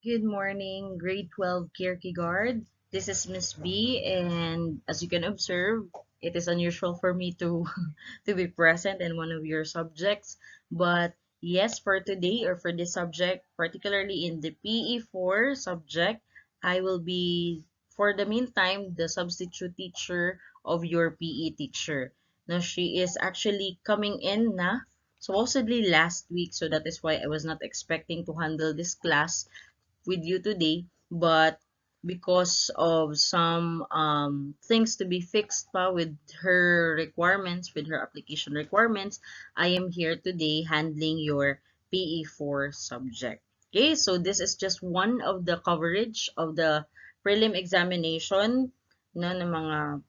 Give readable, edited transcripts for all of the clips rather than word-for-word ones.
Good morning, grade 12 Kierkegaard. This is Miss B, and as you can observe, it is unusual for me to to be present in one of your subjects. But yes, for today or for this subject, particularly in the PE4 subject, I will be, for the meantime, the substitute teacher of your PE teacher. Now, she is actually coming in na supposedly last week, so that is why I was not expecting to handle this class with you today, but because of some things to be fixed pa with her requirements, with her application requirements, I am here today handling your PE4 subject. Okay, so this is just one of the coverage of the prelim examination no, ng mga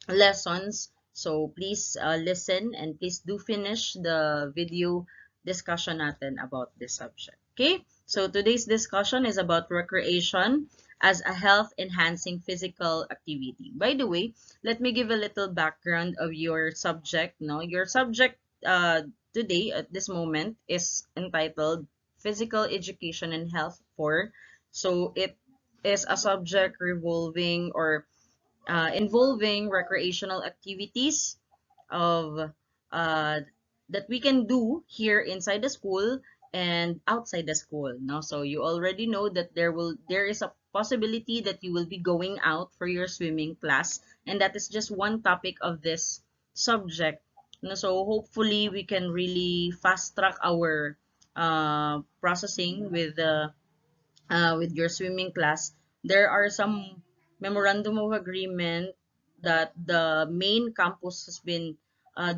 lessons. So please listen and please do finish the video discussion natin about this subject. Okay? So today's discussion is about recreation as a health enhancing physical activity. By the way, let me give a little background of your subject. No, your subject today at this moment is entitled Physical Education and Health 4. So it is a subject revolving or involving recreational activities of that we can do here inside the school and outside the school. No, so you already know that there is a possibility that you will be going out for your swimming class, and that is just one topic of this subject. No, so hopefully we can really fast track our processing with your swimming class. There are some memorandum of agreement that the main campus has been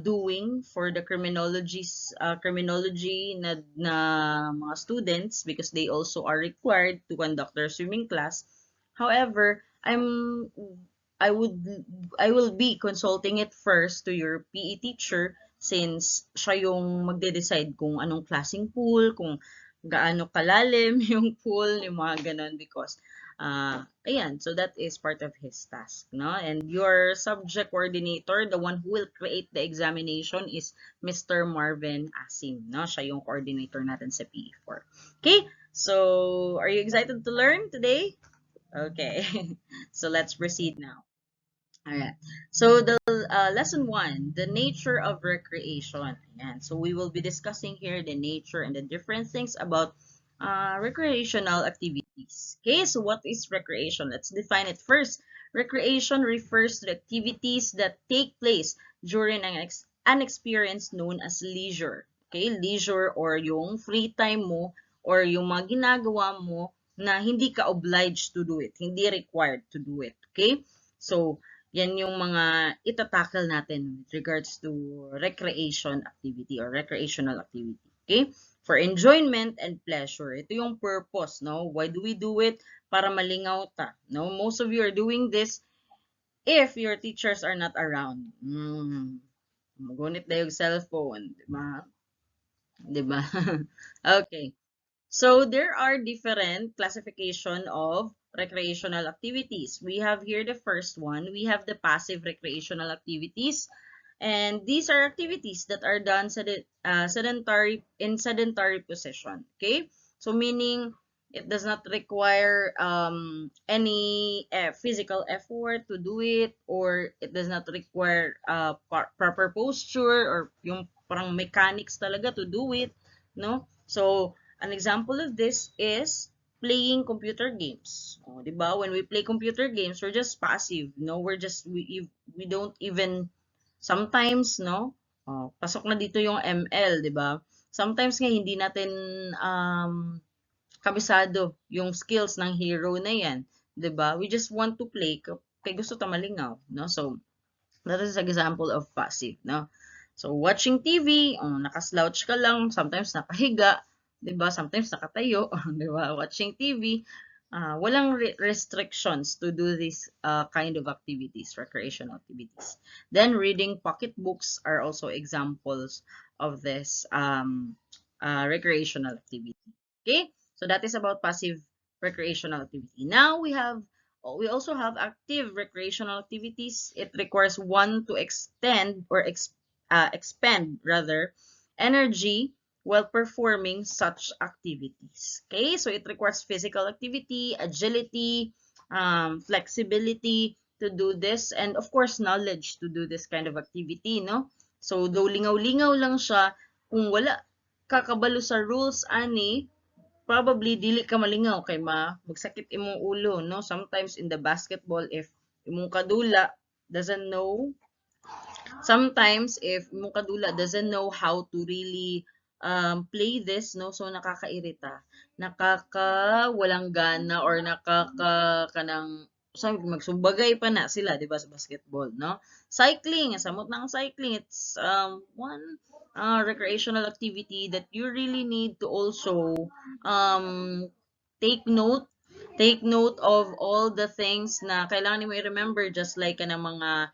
doing for the criminology na mga students, because they also are required to conduct their swimming class. However, I would I will be consulting it first to your PE teacher, since siya yung magde-decide kung anong klaseng pool, kung gaano kalalim yung pool, yung mga ganon, because ayan, so that is part of his task, no? And your subject coordinator, the one who will create the examination, is Mr. Marvin Asim, no? Siya yung coordinator natin sa PE4. Okay, so are you excited to learn today? Okay, so let's proceed now. All right. So the lesson one, the nature of recreation. Ayan. So we will be discussing here the nature and the different things about recreational activities. Okay, so what is recreation? Let's define it first. Recreation refers to activities that take place during an experience known as leisure. Okay, leisure or yung free time mo or yung mga ginagawa mo na hindi ka obliged to do it, hindi required to do it. Okay, so yan yung mga itatakal natin with regards to recreation activity or recreational activity. Okay? For enjoyment and pleasure. Ito yung purpose, no? Why do we do it? Para malingaw ta. No? Most of you are doing this if your teachers are not around. Magunit na yung cellphone. Diba? Diba? Okay. So there are different classification of recreational activities. We have here the first one. We have the passive recreational activities. And these are activities that are done sedentary position. Okay? So meaning it does not require any physical effort to do it, or it does not require proper posture or yung parang mechanics talaga to do it, no? So an example of this is playing computer games. Oh, 'di ba? When we play computer games, we're just passive, no? We don't even sometimes, no? Oh, pasok na dito yung ML, 'di ba? Sometimes nga hindi natin kabisado yung skills ng hero na 'yan, 'di ba? We just want to play kay gusto ta malingaw, no? So that is an example of passive, no? So, watching TV, nakaslouch ka lang, sometimes nakahiga, 'di ba? Sometimes nakatayo, 'di ba? Watching TV, walang restrictions to do this kind of activities, recreational activities. Then, reading pocketbooks are also examples of this recreational activity. Okay? So, that is about passive recreational activity. Now, we also have active recreational activities. It requires one to extend or expend rather energy while performing such activities. Okay, so it requires physical activity, agility, flexibility to do this, and of course, knowledge to do this kind of activity, no? So, though lingaw-lingaw lang siya, kung wala kakabalo sa rules, ani, probably dili ka malingaw kay magsakit imong ulo, no? Sometimes in the basketball, if imong kadula doesn't know sometimes if imong kadula doesn't know how to really play this, no, so nakakairita, walang gana, or kanang sabi magsumbagay pa na sila, di ba, sa basketball, no? Cycling, samot ng cycling, it's one recreational activity that you really need to also um take note take note of all the things na kailangan mo i-remember, just like kanang mga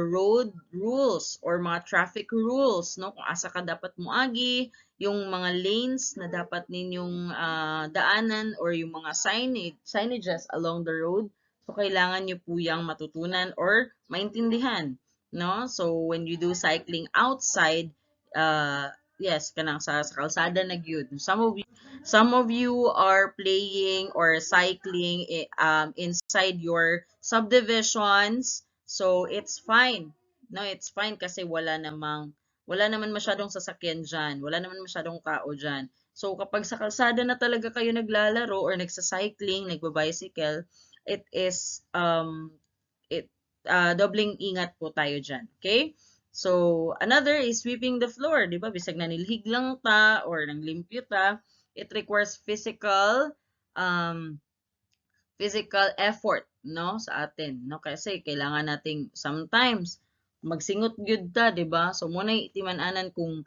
road rules or mga traffic rules, no? Kung asa ka dapat moagi, yung mga lanes na dapat ninyong daanan, or yung mga signages along the road. So, kailangan nyo po yung matutunan or maintindihan, no? So, when you do cycling outside, yes, kanang sa kalsada na gyud. Some of you are playing or cycling inside your subdivisions. So, it's fine. No, it's fine kasi wala naman masyadong sasakyan dyan. Wala naman masyadong tao dyan. So, kapag sa kalsada na talaga kayo naglalaro or nagsa-cycling, nagba-bicycle, it is, dobling ingat po tayo dyan. Okay? So, another is sweeping the floor. Di ba? Bisag nanilhig lang ta or nanglimpyo ta, it requires um, physical effort, no, sa atin, no, kasi kailangan nating sometimes magsingot gyud ta, di ba? So muna itiman-anan kung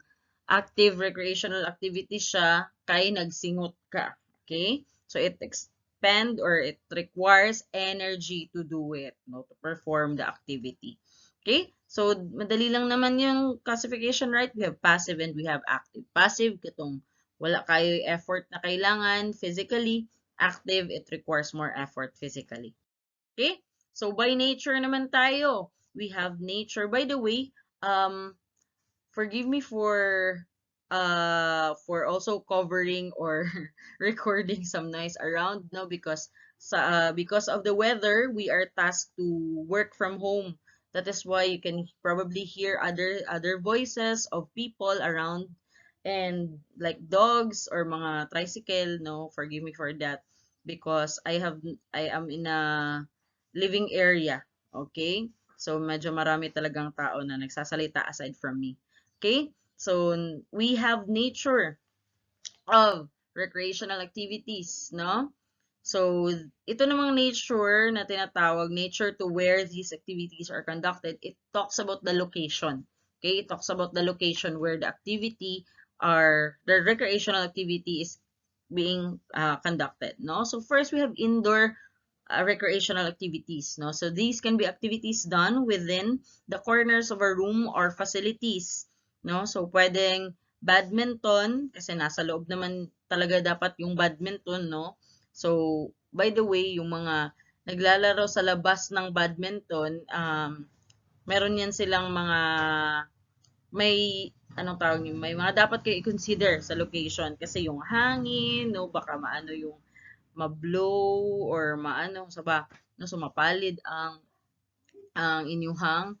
active recreational activity siya kay nagsingot ka. Okay, so it expend or it requires energy to do it, no, to perform the activity. Okay, so madali lang naman yung classification, right? We have passive and we have active. Passive katong wala kayo effort na kailangan physically. Active, it requires more effort physically. Okay? So, by nature naman tayo. We have nature. By the way, forgive me for also covering or recording some noise around, no, because of the weather, we are tasked to work from home. That is why you can probably hear other voices of people around, and like dogs or mga tricycle, no, forgive me for that, because I am in a living area. Okay, so medyo marami talagang tao na nagsasalita aside from me. Okay, so we have nature of recreational activities, no? So, ito namang nature na tinatawag, nature to where these activities are conducted, it talks about the location. Okay, it talks about the location where the recreational activity is being conducted, no? So, first we have indoor recreational activities, no? So, these can be activities done within the corners of a room or facilities, no? So, pwedeng badminton, kasi nasa loob naman talaga dapat yung badminton, no? So, by the way, yung mga naglalaro sa labas ng badminton, meron yan silang may, anong tawag yun, may mga dapat kayo i-consider sa location. Kasi yung hangin, no, baka maano yung ma-blow or maano, no, so mapalid ang inyuhang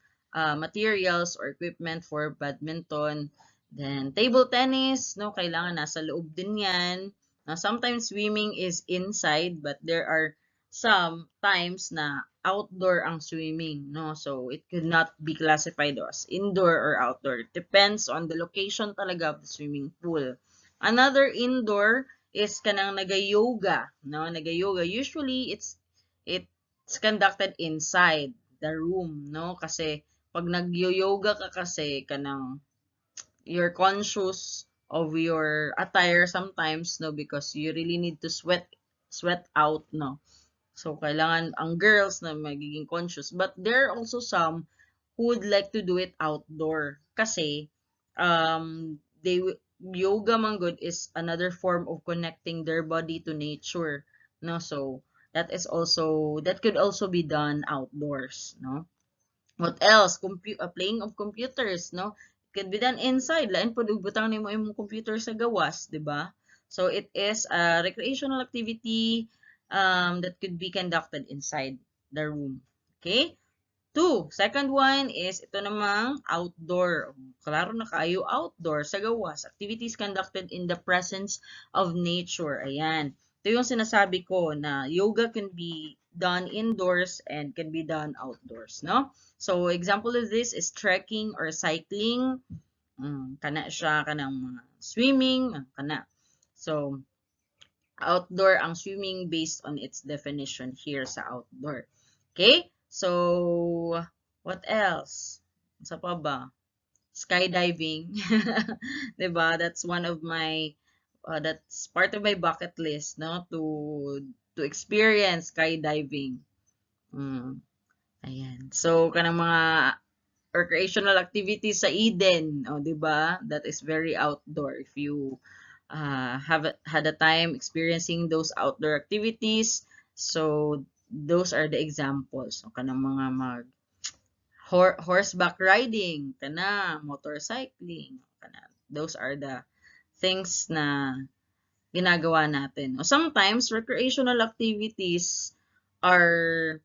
materials or equipment for badminton. Then, table tennis, no, kailangan nasa loob din yan. Now, sometimes swimming is inside, but there are some times na outdoor ang swimming, no? So, it could not be classified as indoor or outdoor. It depends on the location talaga of the swimming pool. Another indoor is kanang naga-yoga, no? Naga-yoga. Usually, it's conducted inside the room, no? Kasi pag nag-yoga ka kasi kanang you're conscious of your attire sometimes, no, because you really need to sweat out, no. So kailangan ang girls na magiging conscious, but there are also some who would like to do it outdoor kasi yoga man good is another form of connecting their body to nature, no. So that could also be done outdoors, no. What else? Playing of computers, no? could be done inside. Lain po butang nimo imong computer sa gawas, di ba? So it is a recreational activity that could be conducted inside the room. Okay? Second one is ito namang outdoor. Klaro na kayo, outdoor, sa gawas. Activities conducted in the presence of nature. Ayan. Ito yung sinasabi ko na yoga can be done indoors and can be done outdoors, no? So, example of this is trekking or cycling. Kana siya, kanang mga swimming, kana. So, outdoor ang swimming based on its definition here sa outdoor. Okay? So, what else? Sa pa ba? Skydiving. 'Di ba? That's one of my that's part of my bucket list, no? To experience skydiving. Mm. Ayan. So, kanang mga recreational activities sa Eden, oh, 'di ba? That is very outdoor. If you had a time experiencing those outdoor activities, so those are the examples. So, kanang mga horseback riding, kana motorcycling, kana. Those are the things na ginagawa natin. Sometimes recreational activities are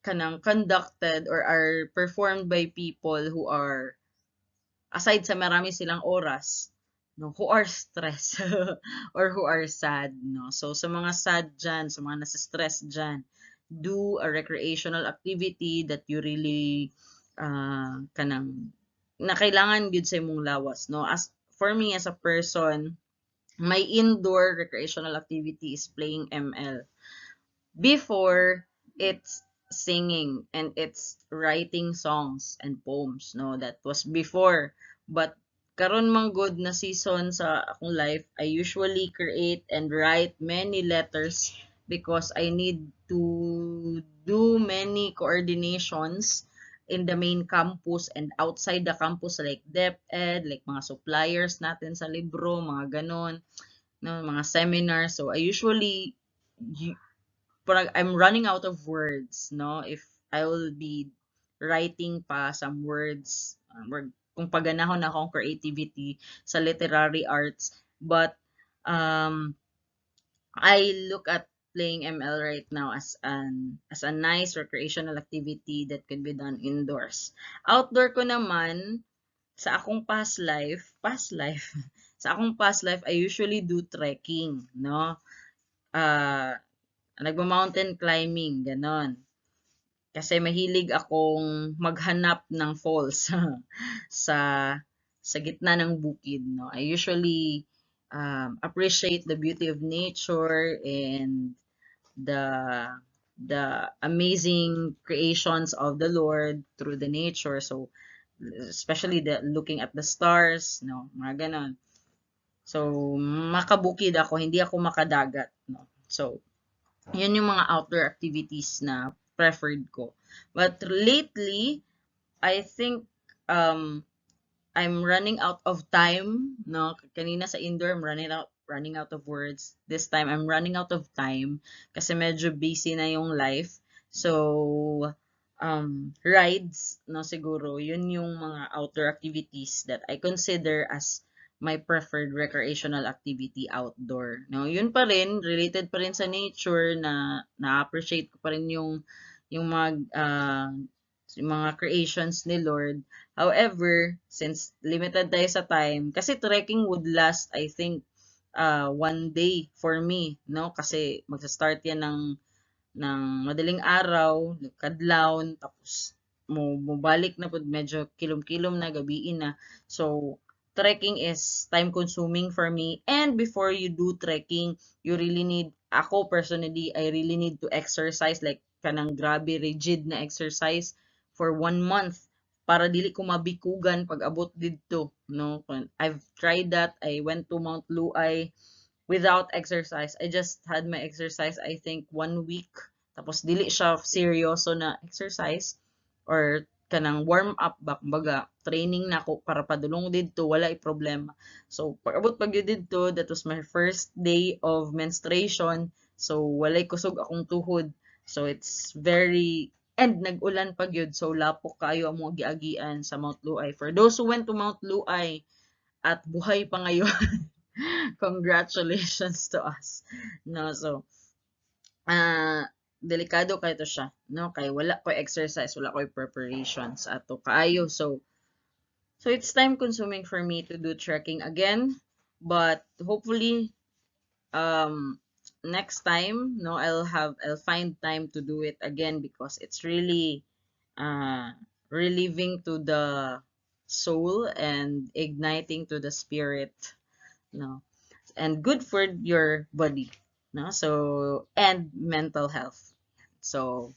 kanang conducted or are performed by people who are aside sa marami silang oras, no, who are stressed or who are sad, no. So sa mga sad dyan, sa mga nasa-stress dyan, do a recreational activity that you really kanang na kailangan gyud sa imong lawas, no. As for me as a person, my indoor recreational activity is playing ML. Before, it's singing and it's writing songs and poems, no. That was before. But karon man good na season sa akong life, I usually create and write many letters because I need to do many coordinations in the main campus and outside the campus like DepEd, like mga suppliers natin sa libro, mga ganon, no, mga seminars. So I usually I'm running out of words, no? If I will be writing pa some words, kung paganahon na akong creativity sa literary arts. But I look at playing ML right now as a nice recreational activity that could be done indoors. Outdoor ko naman sa akong past life, sa akong past life I usually do trekking, no? Nagmo-mountain climbing, ganon. Kasi mahilig akong maghanap ng falls sa sa gitna ng bukid, no. I usually appreciate the beauty of nature and the amazing creations of the Lord through the nature. So especially looking at the stars, no, mga ganon. So makabukid ako, hindi ako makadagat, no. So yun yung mga outdoor activities na preferred ko. But lately, I think I'm running out of time, no? Kanina sa indoor, I'm running out of words. This time, I'm running out of time kasi medyo busy na yung life. So, rides, no, siguro, yun yung mga outdoor activities that I consider as my preferred recreational activity outdoor. No, yun pa rin, related pa rin sa nature na na-appreciate ko pa rin yung mga creations ni Lord. However, since limited tayo sa time, kasi trekking would last, I think, 1 day for me, no? Kasi magsa-start yan ng madaling araw, kadlawon, tapos mubalik na po, medyo kilom-kilom na, gabiin na. So, trekking is time consuming for me. And before you do trekking, you really need, ako personally, I really need to exercise, like kanang grabe rigid na exercise for 1 month para dili ko mabikugan pag abot didto, no. I've tried that. I went to Mount Luay without exercise. I just had my exercise, I think, 1 week. Tapos dili siya seryoso na exercise or kanang warm up ba, kumbaga training na ako para padulong didto, wala problema. So pag abot pag didto, that was my first day of menstruation. So walay kusog akong tuhod. So it's very And nag-ulan pa gyud, so lapok kayo ang mga giagian sa Mount Luay. For those who went to Mount Luay at buhay pa ngayon, congratulations to us. No, so delikado kay to siya, no? Kay wala ko exercise, wala ko preparations ato kaayo. So it's time consuming for me to do trekking again, but hopefully next time, no, I'll find time to do it again because it's really relieving to the soul and igniting to the spirit, no, and good for your body, no, so and mental health. So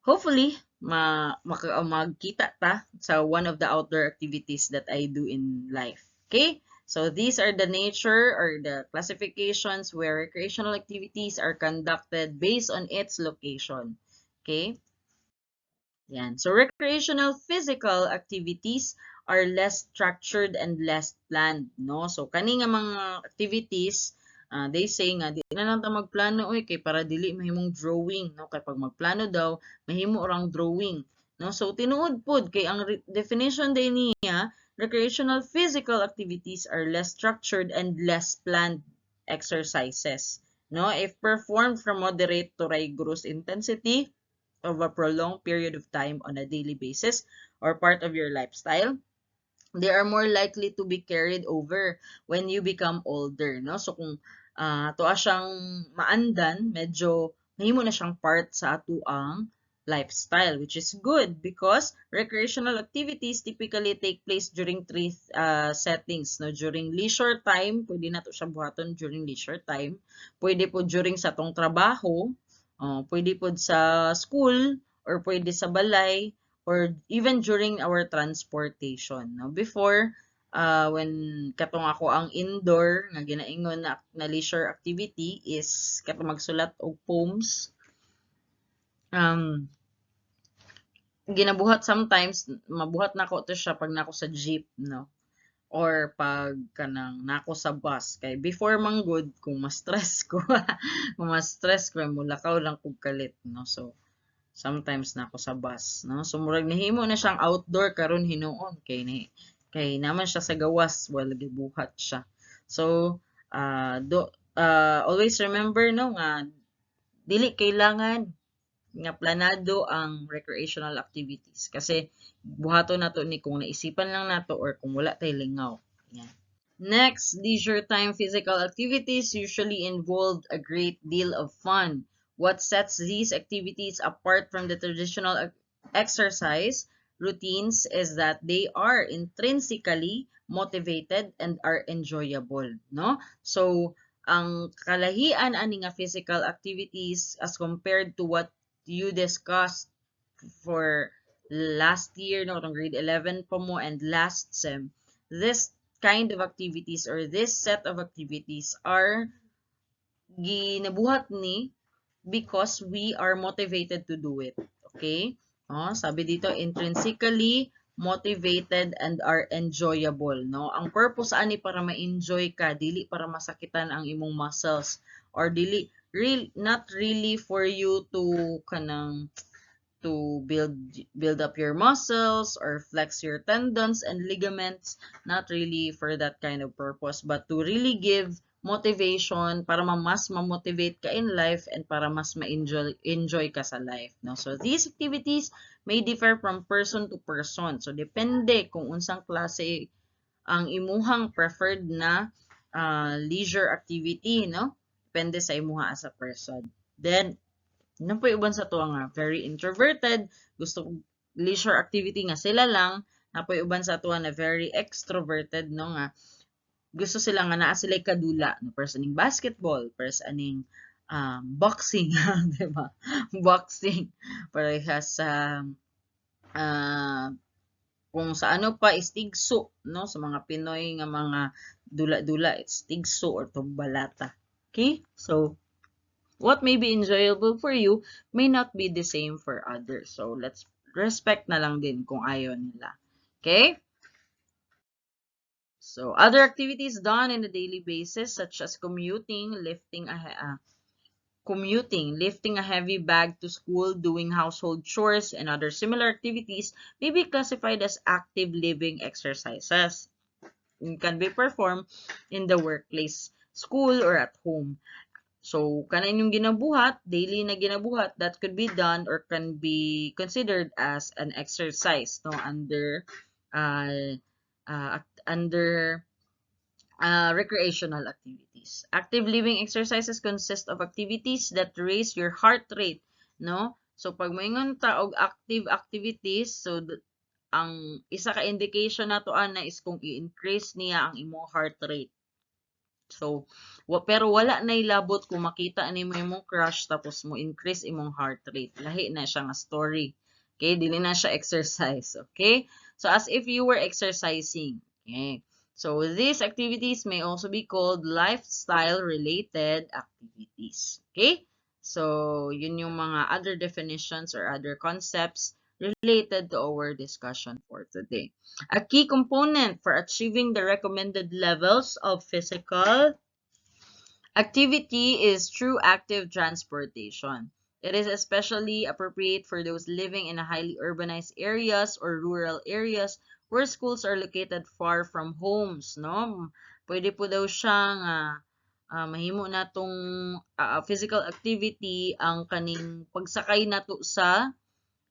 hopefully magkita ta sa one of the outdoor activities that I do in life. Okay? So these are the nature or the classifications where recreational activities are conducted based on its location. Okay? Yan. So recreational physical activities are less structured and less planned, no? So kani nga mga activities, they say nga di na lang ta magplano oy kay para dili mahimong drawing, no? Kay pag magplano daw mahimo orang drawing, no? So tinuod pod kay ang definition day niya, recreational physical activities are less structured and less planned exercises, no? If performed from moderate to rigorous intensity of a prolonged period of time on a daily basis or part of your lifestyle, they are more likely to be carried over when you become older, no? So kung tuwa siyang maandan, medyo mahimo na siyang part sa atuang lifestyle, which is good because recreational activities typically take place during three settings, no? During leisure time, pwede na to siya buhaton during leisure time, pwede po during sa tong trabaho, pwede po sa school, or pwede sa balay, or even during our transportation. No? Before, when katong ako ang indoor nga ginaingon na leisure activity is katong magsulat og poems. Ginabuhat sometimes, mabuhat nako to siya pag nako sa jeep, no? Or pag kanang nako sa bus. Kay before manggod, kung ma-stress ko, kung ma-stress ko, mulakaw lang kog kalit, no? So, sometimes na ako sa bus, no? So murag nahimo na siyang outdoor karon hinuon kay naman siya sa gawas while gibuhat siya. So always remember, no, nga dili kailangan nga planado ang recreational activities kasi buhaton nato ni kung naisipan lang nato or kung wala tay lingaw. Yan. Next, leisure time physical activities usually involve a great deal of fun. What sets these activities apart from the traditional exercise routines is that they are intrinsically motivated and are enjoyable, no? So, ang kalahian ani nga physical activities as compared to what you discussed for last year, no, grade 11 pa mo and last sem, this kind of activities or this set of activities are ginabuhat ni because we are motivated to do it. Okay? Sabi dito, intrinsically motivated and are enjoyable. No? Ang purpose ani para ma-enjoy ka, dili para masakitan ang imong muscles or dili not really for you to kanang to build up your muscles or flex your tendons and ligaments, not really for that kind of purpose, but to really give motivation para mas ma-motivate ka in life and para mas ma-enjoy ka sa life, no? So these activities may differ from person to person. So depende kung unsang klase ang imuhang preferred na leisure activity, no? Depende sa imuha as a person. Then nang po uban sa to nga very introverted, gusto leisure activity nga sila lang, napoy uban sa to na very extroverted, no, nga gusto sila nga naa sila kadula, no, person ning basketball, person ning boxing, di ba? Boxing parehas sa kung sa ano pa is tigso, no, sa mga Pinoy nga mga dula-dula, it's tigso or tumbalata. Okay? So what may be enjoyable for you may not be the same for others. So, let's respect na lang din kung ayaw nila. Okay? So, other activities done on a daily basis such as commuting, commuting, lifting a heavy bag to school, doing household chores, and other similar activities may be classified as active living exercises. It can be performed in the workplace, school, or at home. So, kanan yung ginabuhat, daily na ginabuhat, that could be done or can be considered as an exercise, no, uh, under recreational activities. Active living exercises consist of activities that raise your heart rate, no? So, pag moingon ta og active activities, so ang isa ka indication nato ana is kung i-increase niya ang imong heart rate. So, pero wala na ilabot kung makita nimo imong crush tapos mo increase imong heart rate. Lahi na siya nga story. Okay, dili na siya exercise, okay? So, as if you were exercising. Okay. So, these activities may also be called lifestyle-related activities. Okay? So, yun yung mga other definitions or other concepts related to our discussion for today. A key component for achieving the recommended levels of physical activity is through active transportation. It is especially appropriate for those living in highly urbanized areas or rural areas where schools are located far from homes, no? Pwede po daw siyang mahimo natong physical activity ang kaning pagsakay nato sa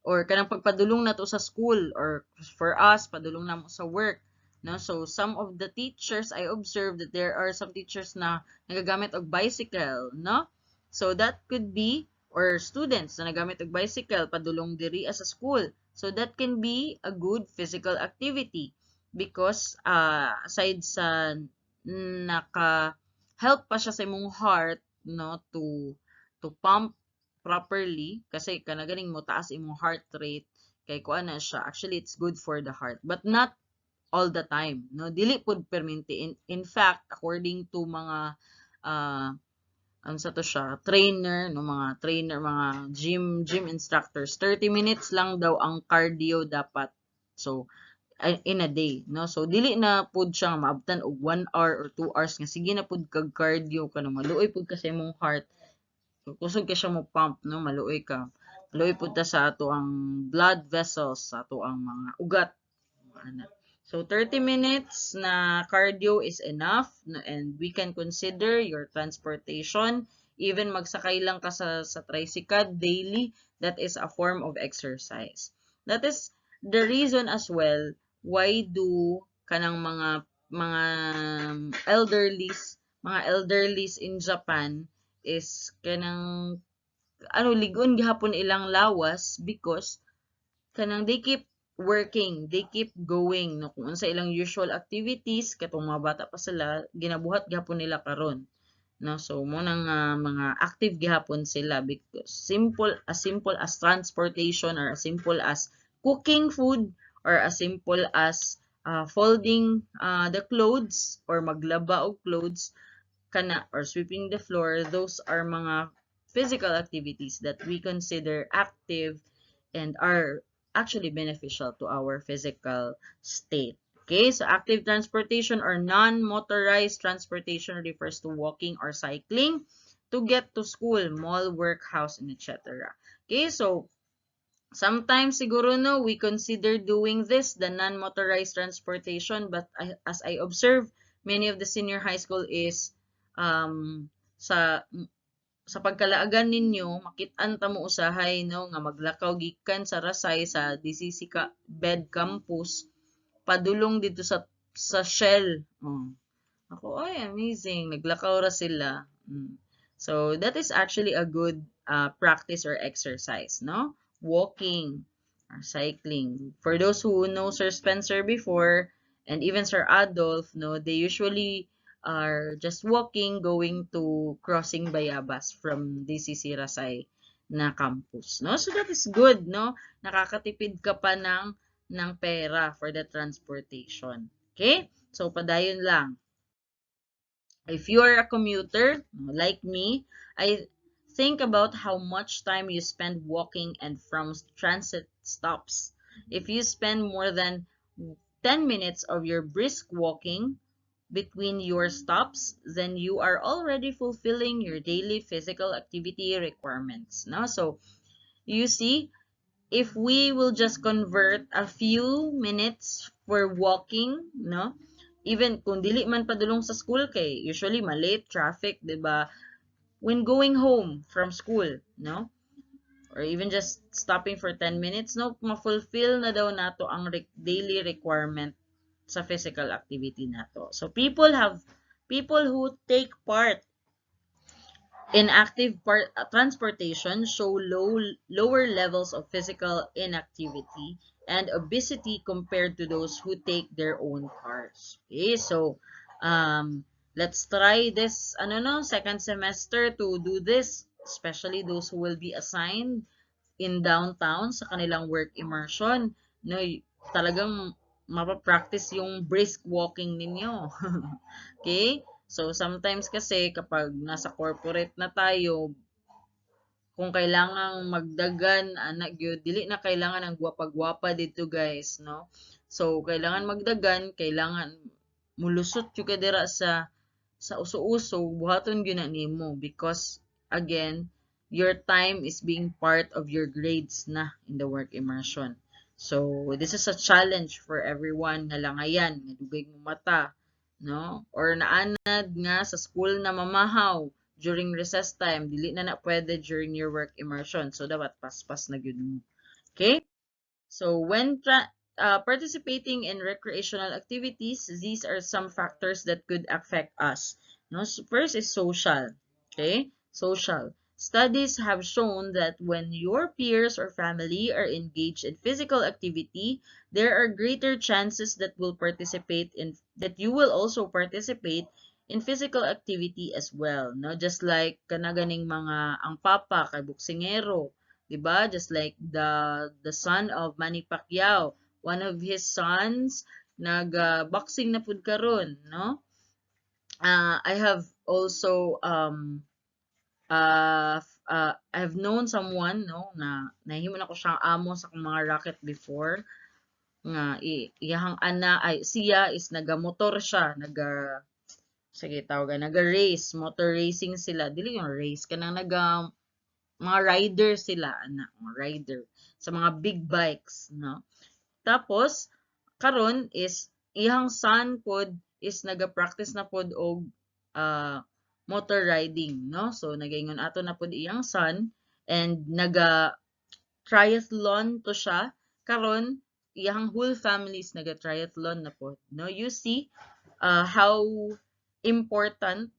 or kanang pagpadulong nato sa school or for us padulong namo sa work, no? So some of the teachers, I observed that there are some teachers na nagagamit og bicycle, no? So that could be, or students na nagamit og bicycle padulong diri sa school, so that can be a good physical activity because aside sa naka help pa siya sa imong heart, no, to pump properly kasi kanaganing mo taas imong heart rate kay kuan na siya, actually it's good for the heart but not all the time, no, dili pud permente. In fact, according to mga ano sa to siya, trainer, no, mga gym instructors, 30 minutes lang daw ang cardio dapat, so in a day, no? So dili na pud siya maabtan og 1 hour or 2 hours nga sige na pud kag cardio kanang maluoy pud kasi imong heart. Kusog ka siya mo pump, no? Maluoy ka. Maluoy po ta sa ato ang blood vessels, sa ato ang mga ugat. So, 30 minutes na cardio is enough, no? And we can consider your transportation. Even magsakay lang ka sa tricycle daily, that is a form of exercise. That is the reason as well why do kanang mga elderlies in Japan is kanang ligon gihapon ilang lawas because kanang they keep working, they keep going, no, kung unsa ilang usual activities katong mga bata pa sila ginabuhat gihapon nila karon, no? So mo nang mga active gihapon sila because simple as transportation or as simple as cooking food or as simple as folding the clothes or maglaba og clothes kana or sweeping the floor. Those are mga physical activities that we consider active and are actually beneficial to our physical state. Okay, so active transportation or non-motorized transportation refers to walking or cycling to get to school, mall, work, house, and etc. Okay, so sometimes siguro no, we consider doing this, the non-motorized transportation, but as I observe, many of the senior high school is sa pagkalaagan ninyo makit-an ta mo usahay, no, nga maglakaw gikan sa Rasay sa DCC Bed Campus padulong dito sa Shell. Ako ay amazing, naglakaw ra sila. So that is actually a good practice or exercise, no? Walking or cycling. For those who know Sir Spencer before and even Sir Adolf, no, they usually are just walking going to crossing Bayabas from DCC Rasay na campus, no? So that is good, no? Nakakatipid ka pa ng pera for the transportation. Okay? So padayon lang. If you are a commuter like me, I think about how much time you spend walking and from transit stops. If you spend more than 10 minutes of your brisk walking between your stops, then you are already fulfilling your daily physical activity requirements. No? So you see, if we will just convert a few minutes for walking, no? Even kung dili man padulong sa school kay usually malate traffic, 'di ba? When going home from school, no? Or even just stopping for 10 minutes, no? Ma-fulfill na daw nato ang daily requirement sa physical activity nato. So people who take part in active transportation show lower levels of physical inactivity and obesity compared to those who take their own cars. Okay, so let's try this second semester to do this, especially those who will be assigned in downtown sa kanilang work immersion. No, talagang mapapractice yung brisk walking ninyo. Okay? So, sometimes kasi kapag nasa corporate na tayo, kung kailangang magdagan, anak gyud dili na kailangan ang gwapa-gwapa dito guys, no? So, kailangan magdagan, kailangan mulusot yung kadira sa uso-uso, buhaton gyud na nimo because again, your time is being part of your grades na in the work immersion. So, this is a challenge for everyone na langayan, nadugay mo mata, no? Or naanad nga sa school na mamahaw during recess time, dili na na pwede during your work immersion. So, dapat paspas na gyud mo. Okay? So, when participating in recreational activities, these are some factors that could affect us. No? So first is social. Okay? Social. Studies have shown that when your peers or family are engaged in physical activity, there are greater chances that you will also participate in physical activity as well. No? Just like kanaganing mga ang papa kay boksingero, 'di ba? Just like the son of Manny Pacquiao, one of his sons nag-boxing na pud karon, no? I have also I have known someone, no, na nahimo na ko siyang amo sa akong mga racket before nga iyahang ana ay siya is nagamotor siya, sige tawagan, naga-race, motor racing sila. Dili yung race kanang mga rider sila, mga rider sa mga big bikes, no? Tapos karon is iyang son pod is naga-practice na pod og motor riding, no? So nagaingon ato na pod iyang son and triathlon to siya karon iyang whole family is naga-triathlon na pod, no? You see how important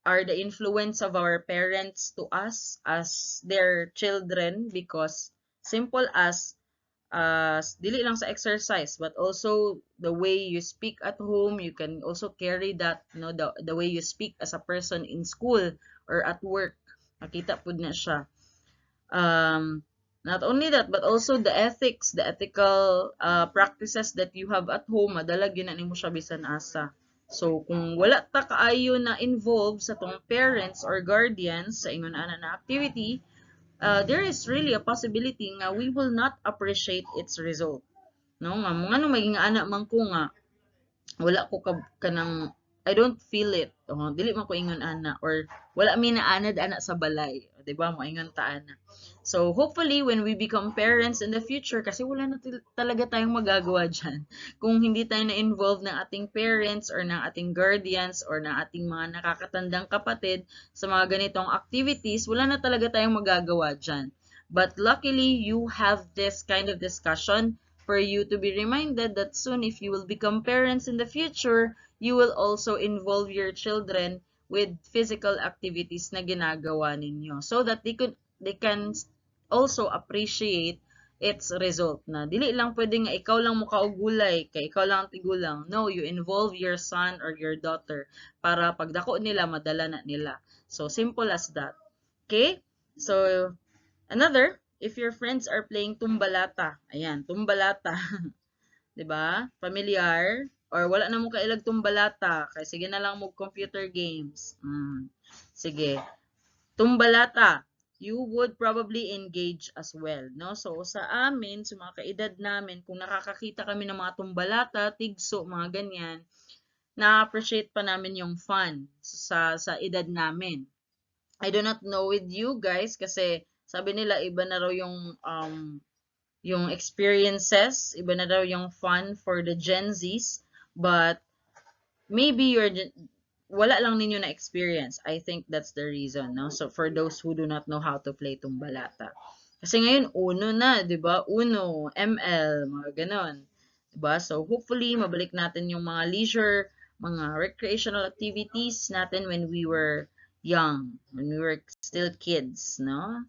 are the influence of our parents to us as their children, because simple as dili lang sa exercise but also the way you speak at home, you can also carry that, the way you speak as a person in school or at work, makita pud na siya. Not only that, but also the ethical practices that you have at home, madala gyud na nimo siya bisan asa. So, kung wala ta kaayo na involved sa tong parents or guardians sa ingon ana na activity, there is really a possibility nga we will not appreciate its result. No? Nga mga nung maging anak man ko nga, wala ko kanang, I don't feel it. Dili man ko ingon ana or wala mi na anad ana sa balay. Di ba? Mo ingon ta ana. So, hopefully, when we become parents in the future, kasi wala na talaga tayong magagawa dyan. Kung hindi tayo na-involve ng ating parents or ng ating guardians or ng ating mga nakakatandang kapatid sa mga ganitong activities, wala na talaga tayong magagawa dyan. But luckily, you have this kind of discussion for you to be reminded that soon, if you will become parents in the future, you will also involve your children with physical activities na ginagawa ninyo so that they can also appreciate its result na dili lang pwede nga ikaw lang mo kaugulay kay ikaw lang tigulang. No, you involve your son or your daughter para pagdako nila madala na nila. So simple as that. Okay? So another, if your friends are playing tumbalata, ayan, tumbalata, 'di ba? Familiar? Or wala na mo kailag tumbalata, kay sige na lang mo computer games. Sige. Tumbalata, you would probably engage as well, no? So sa amin, sa mga kaedad namin, kung nakakakita kami ng mga tumbalata, tigso, mga ganyan, na-appreciate pa namin yung fun sa edad namin. I do not know with you guys kasi sabi nila iba na raw yung experiences, iba na raw yung fun for the Gen Zs, but maybe wala lang ninyo na experience. I think that's the reason, no? So for those who do not know how to play tumbalata. Kasi ngayon Uno na, 'di ba? Uno, ML, mga ganon. 'Di ba? So hopefully mabalik natin yung mga leisure, mga recreational activities natin when we were young, when we were still kids, no?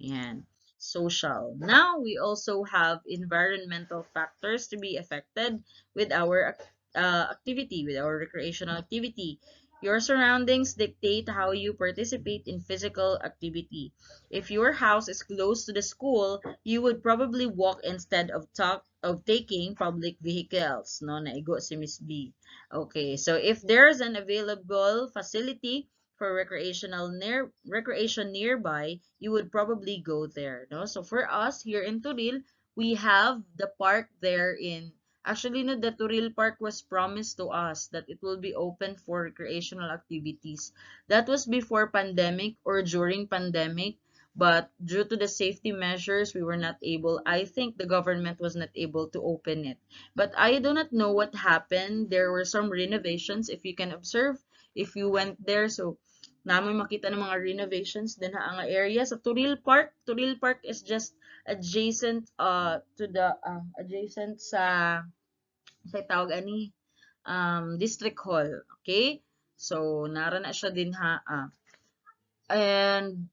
Yan. Social. Now, we also have environmental factors to be affected with our activity, with our recreational activity. Your surroundings dictate how you participate in physical activity. If your house is close to the school, you would probably walk instead of taking public vehicles. No, naigo si Miss B. Okay, so if there's an available facility for recreation nearby, you would probably go there, no? So for us here in Turil, we have the park there in actually no, the Turil Park was promised to us that it will be open for recreational activities. That was before pandemic or during pandemic, but due to the safety measures, we were not able. I think the government was not able to open it. But I do not know what happened. There were some renovations, if you can observe, if you went there. So namoy makita ng mga renovations din ha ang area sa Turil Park. Turil Park is just adjacent to the adjacent sa tawag ani District Hall. Okay? So nara na siya din ha. And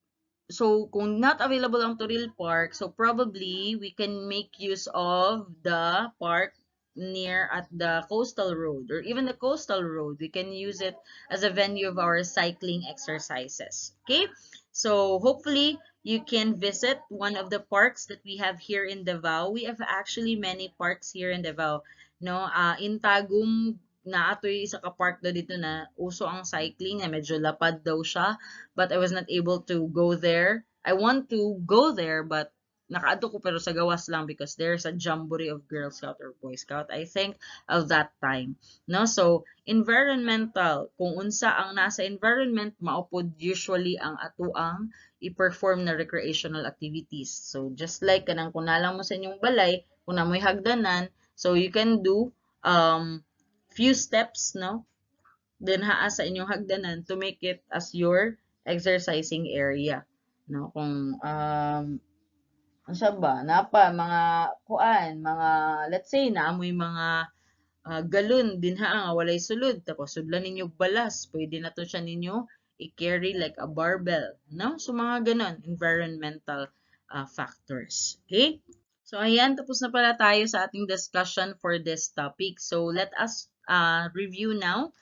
so kung not available ang Turil Park, so probably we can make use of the park near at the coastal road or even the coastal road. We can use it as a venue of our cycling exercises. Okay, so hopefully you can visit one of the parks that we have here in Davao. We have actually many parks here in Davao. No, in Tagum na atoy isa ka park do dito na uso ang cycling na medyo lapad daw siya, but I was not able to go there. I want to go there, but nakaadto ko pero sa gawas lang because there's a jamboree of Girl Scout or Boy Scout, I think, of that time. No? So, environmental. Kung unsa ang nasa environment, maupod usually ang atuang i-perform na recreational activities. So, just like kanang kung nalang mo sa inyong balay, kung namoy hagdanan, so you can do few steps, no? Then haa sa inyong hagdanan to make it as your exercising area. No, kung unsa ba napa mga kuan, mga let's say naamoy mga galon din ha nga walay sulod tapos sudlan ninyo balas, pwede na to siya ninyo i-carry like a barbell, no? So mga ganon, environmental factors. Okay? So ayan, tapos na pala tayo sa ating discussion for this topic. So let us review now.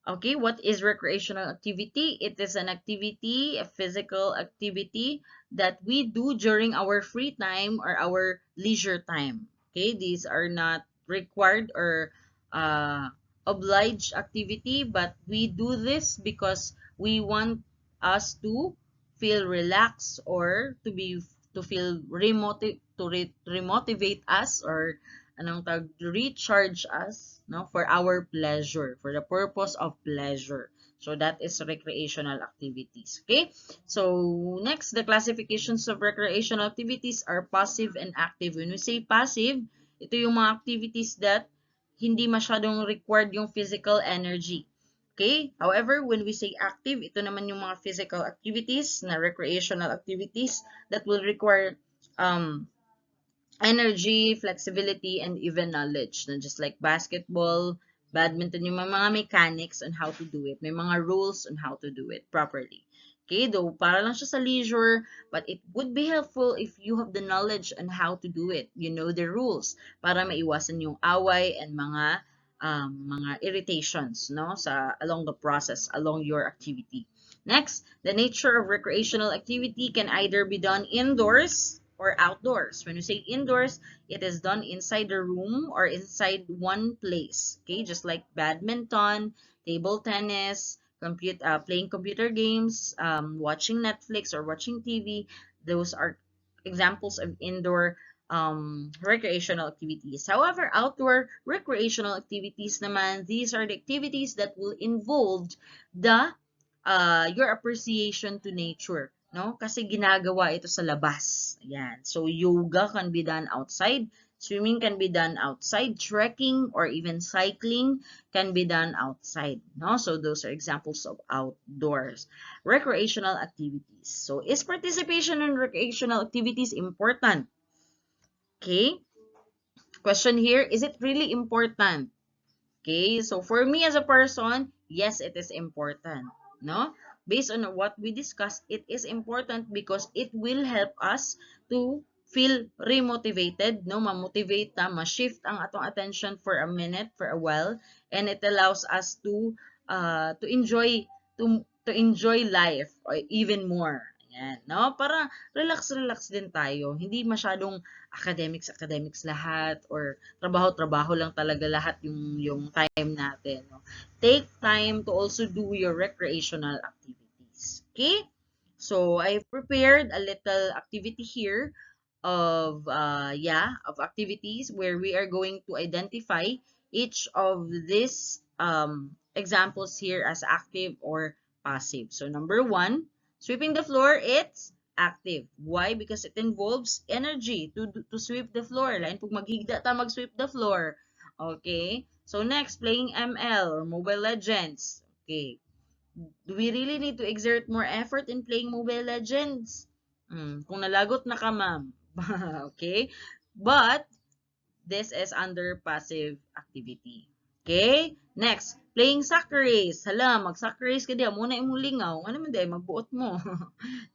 Okay, what is recreational activity? It is an activity, a physical activity that we do during our free time or our leisure time. Okay, these are not required or obliged activity, but we do this because we want us to feel relaxed or to feel remotivate us or anong tag recharge us, no, for our pleasure, for the purpose of pleasure. So that is recreational activities. Okay, so next, the classifications of recreational activities are passive and active. When we say passive, ito yung mga activities that hindi masyadong required yung physical energy. Okay? However, when we say active, ito naman yung mga physical activities na recreational activities that will require energy, flexibility, and even knowledge. Na just like basketball, badminton, yung mga mechanics on how to do it. May mga rules on how to do it properly. Okay, though para lang siya sa leisure, but it would be helpful if you have the knowledge on how to do it. You know the rules para maiwasan yung away and mga irritations, no, sa along the process, along your activity. Next, the nature of recreational activity can either be done indoors or outdoors. When you say indoors, it is done inside the room or inside one place. Okay, just like badminton, table tennis, playing computer games, watching Netflix or watching TV. Those are examples of indoor recreational activities. However, outdoor recreational activities naman, these are the activities that will involve the your appreciation to nature, no? Kasi ginagawa ito sa labas. Ayan. So, yoga can be done outside, swimming can be done outside, trekking or even cycling can be done outside, no? So, those are examples of outdoors recreational activities. So, is participation in recreational activities important? Okay. Question here, is it really important? Okay, so for me as a person, yes, it is important. No? Based on what we discussed, it is important because it will help us to feel remotivated, no? Ma-motivate ta, ma-shift ang atong attention for a minute, for a while, and it allows us to enjoy to enjoy life or even more. Ayan, no? Para relax din tayo. Hindi masyadong academics lahat or trabaho-trabaho lang talaga lahat yung time natin. No? Take time to also do your recreational activities. Okay? So, I prepared a little activity here of activities where we are going to identify each of these examples here as active or passive. So, number one, sweeping the floor, it's active. Why? Because it involves energy to sweep the floor. Lain pag maghigda ta mag-sweep the floor. Okay? So next, playing ML or Mobile Legends. Okay. Do we really need to exert more effort in playing Mobile Legends? Kung nalagot na ka, ma'am. Okay? But this is under passive activity. Okay? Next, playing soccer race. Hala, mag-soccer race ka diya. Muna imong lingaw. Ano man diya, magbuot mo.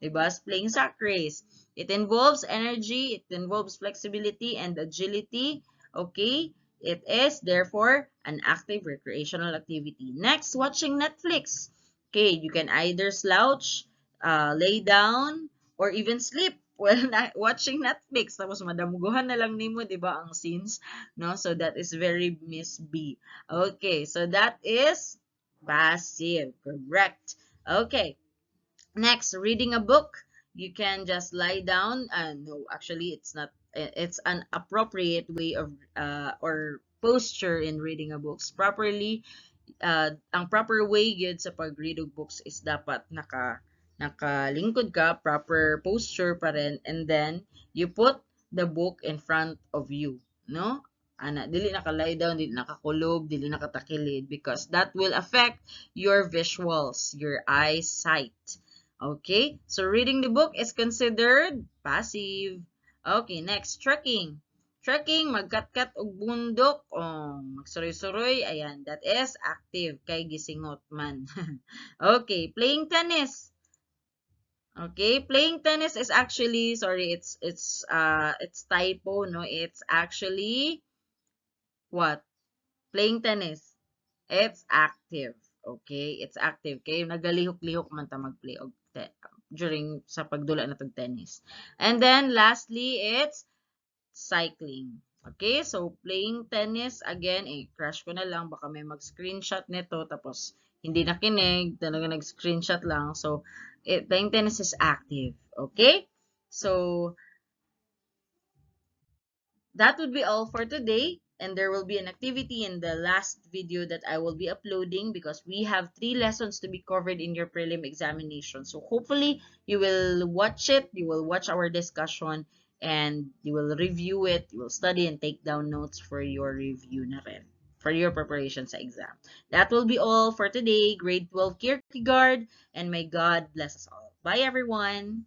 Diba? Playing soccer race. It involves energy, it involves flexibility and agility. Okay? It is, therefore, an active recreational activity. Next, watching Netflix. Okay, you can either slouch, lay down, or even sleep while watching Netflix. Tapos madamuguhan na lang nimo, di ba, ang scenes, no? So that is very Miss B. Okay, so that is passive, correct. Okay, next, reading a book. You can just lie down. No, actually, it's not. It's an appropriate way of or posture in reading a book. Ang proper way gyud sa pag-read og books is dapat nakalingkod ka, proper posture pa rin, and then you put the book in front of you, no? Ana, dili nakalay down, dili nakakulog, dili nakatakilid because that will affect your visuals, your eyesight. Okay? So reading the book is considered passive. Okay, next, trekking. Trekking, magkatkat og bundok, magsuroy-suroy, ayan, that is active, kay gisingot man. Okay, playing tennis. Okay, playing tennis is actually, sorry, it's typo, no? It's actually what? Playing tennis. It's active. Okay, it's active. Kay nagalihok-lihok man ta mag-play og during sa pagdula na tog tennis. And then lastly, it's cycling. Okay, so playing tennis, again, crash ko na lang, baka may mag-screenshot nito, tapos hindi nakinig, talaga nag-screenshot lang. So, playing tennis is active. Okay? So, that would be all for today. And there will be an activity in the last video that I will be uploading because we have 3 lessons to be covered in your prelim examination. So hopefully you will watch it, you will watch our discussion, and you will review it, you will study and take down notes for your review na rin, for your preparation sa exam. That will be all for today, grade 12 Kierkegaard, and may God bless us all. Bye everyone!